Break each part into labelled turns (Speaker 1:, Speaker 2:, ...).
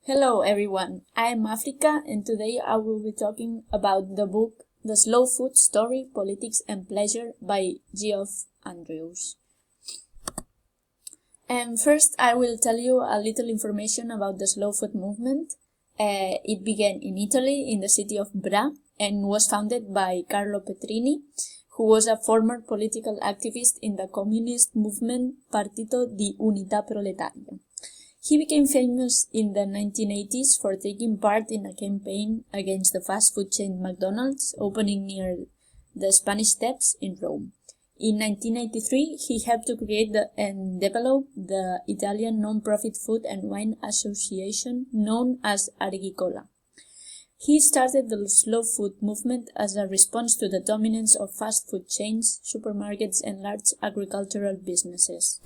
Speaker 1: Hello everyone, I am Africa and today I will be talking about the book The Slow Food Story, Politics and Pleasure by Geoff Andrews. And first I will tell you a little information about the slow food movement. It began in Italy in the city of Bra and was founded by Carlo Petrini, who was a former political activist in the communist movement Partito di Unità Proletaria. He became famous in the 1980s for taking part in a campaign against the fast food chain McDonald's opening near the Spanish Steps in Rome. In 1993, he helped to create and develop the Italian non-profit food and wine association known as Agricola. He started the slow food movement as a response to the dominance of fast food chains, supermarkets, and large agricultural businesses.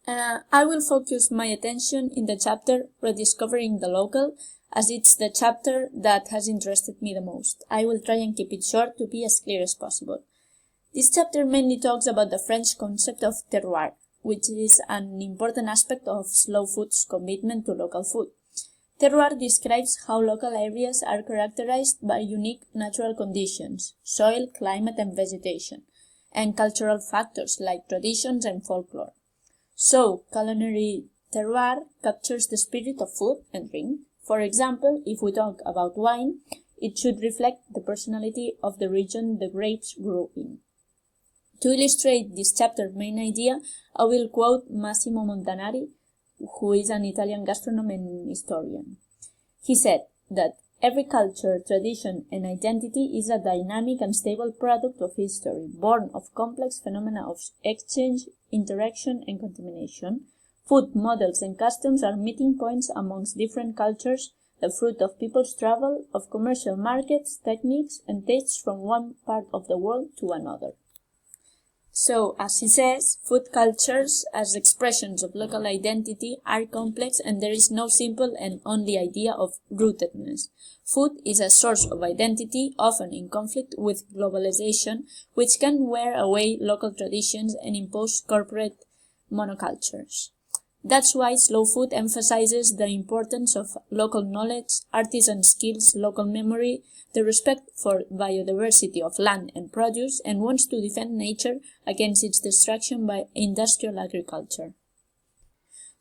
Speaker 1: I will focus my attention in the chapter Rediscovering the Local, as it's the chapter that has interested me the most. I will try and keep it short to be as clear as possible. This chapter mainly talks about the French concept of terroir, which is an important aspect of slow food's commitment to local food. Terroir describes how local areas are characterized by unique natural conditions, soil, climate and vegetation, and cultural factors like traditions and folklore. So, culinary terroir captures the spirit of food and drink. For example, if we talk about wine, it should reflect the personality of the region the grapes grew in. To illustrate this chapter's main idea, I will quote Massimo Montanari, who is an Italian gastronom and historian. He said that every culture, tradition, and identity is a dynamic and stable product of history, born of complex phenomena of exchange, interaction, and contamination. Food, models, and customs are meeting points amongst different cultures, the fruit of people's travel, of commercial markets, techniques, and tastes from one part of the world to another. So, as he says, food cultures as expressions of local identity are complex and there is no simple and only idea of rootedness. Food is a source of identity, often in conflict with globalization, which can wear away local traditions and impose corporate monocultures. That's why slow food emphasizes the importance of local knowledge, artisan skills, local memory, the respect for biodiversity of land and produce, and wants to defend nature against its destruction by industrial agriculture.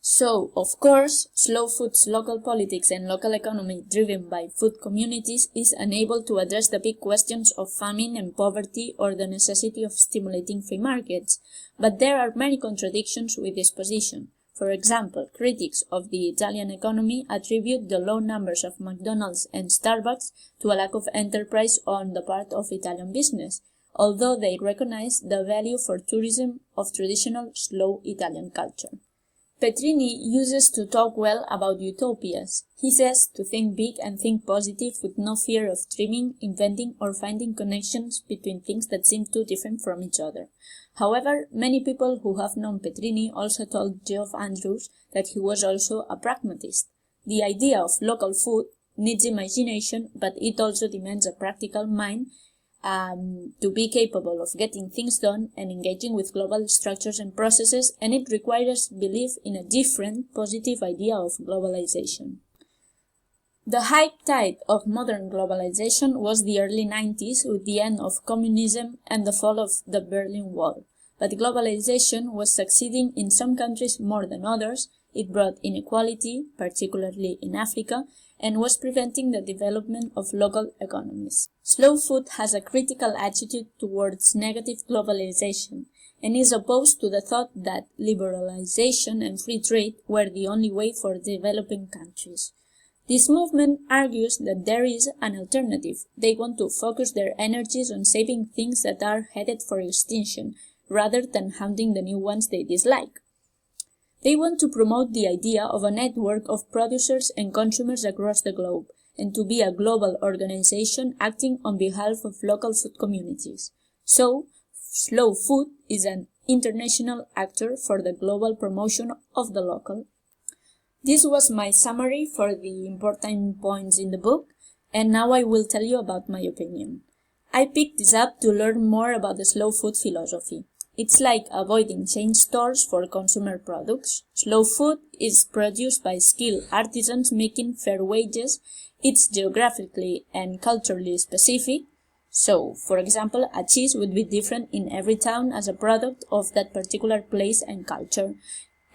Speaker 1: So, of course, slow food's local politics and local economy driven by food communities is unable to address the big questions of famine and poverty or the necessity of stimulating free markets, but there are many contradictions with this position. For example, critics of the Italian economy attribute the low numbers of McDonald's and Starbucks to a lack of enterprise on the part of Italian business, although they recognize the value for tourism of traditional slow Italian culture. Petrini uses to talk well about utopias. He says to think big and think positive with no fear of dreaming, inventing, or finding connections between things that seem too different from each other. However, many people who have known Petrini also told Geoff Andrews that he was also a pragmatist. The idea of local food needs imagination, but it also demands a practical mind to be capable of getting things done and engaging with global structures and processes, and it requires belief in a different, positive idea of globalization. The high tide of modern globalization was the early 90s with the end of communism and the fall of the Berlin Wall. But globalization was succeeding in some countries more than others. It brought inequality, particularly in Africa, and was preventing the development of local economies. Slow food has a critical attitude towards negative globalization and is opposed to the thought that liberalization and free trade were the only way for developing countries. This movement argues that there is an alternative. They want to focus their energies on saving things that are headed for extinction, rather than hunting the new ones they dislike. They want to promote the idea of a network of producers and consumers across the globe, and to be a global organization acting on behalf of local food communities. So, slow food is an international actor for the global promotion of the local. This was my summary for the important points in the book, and now I will tell you about my opinion. I picked this up to learn more about the slow food philosophy. It's like avoiding chain stores for consumer products. Slow food is produced by skilled artisans making fair wages. It's geographically and culturally specific. So, for example, a cheese would be different in every town as a product of that particular place and culture.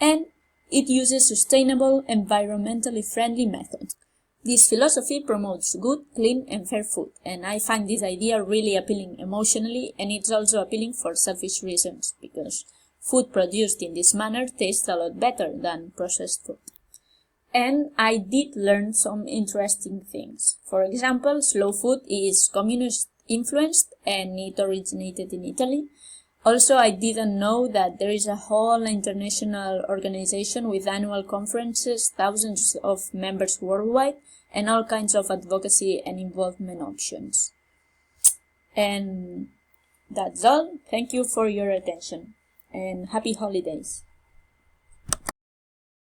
Speaker 1: And it uses sustainable, environmentally friendly methods. This philosophy promotes good, clean, and fair food, and I find this idea really appealing emotionally, and it's also appealing for selfish reasons, because food produced in this manner tastes a lot better than processed food. And I did learn some interesting things. For example, slow food is communist influenced and it originated in Italy. Also, I didn't know that there is a whole international organization with annual conferences, thousands of members worldwide, and all kinds of advocacy and involvement options. And that's all. Thank you for your attention, and happy holidays.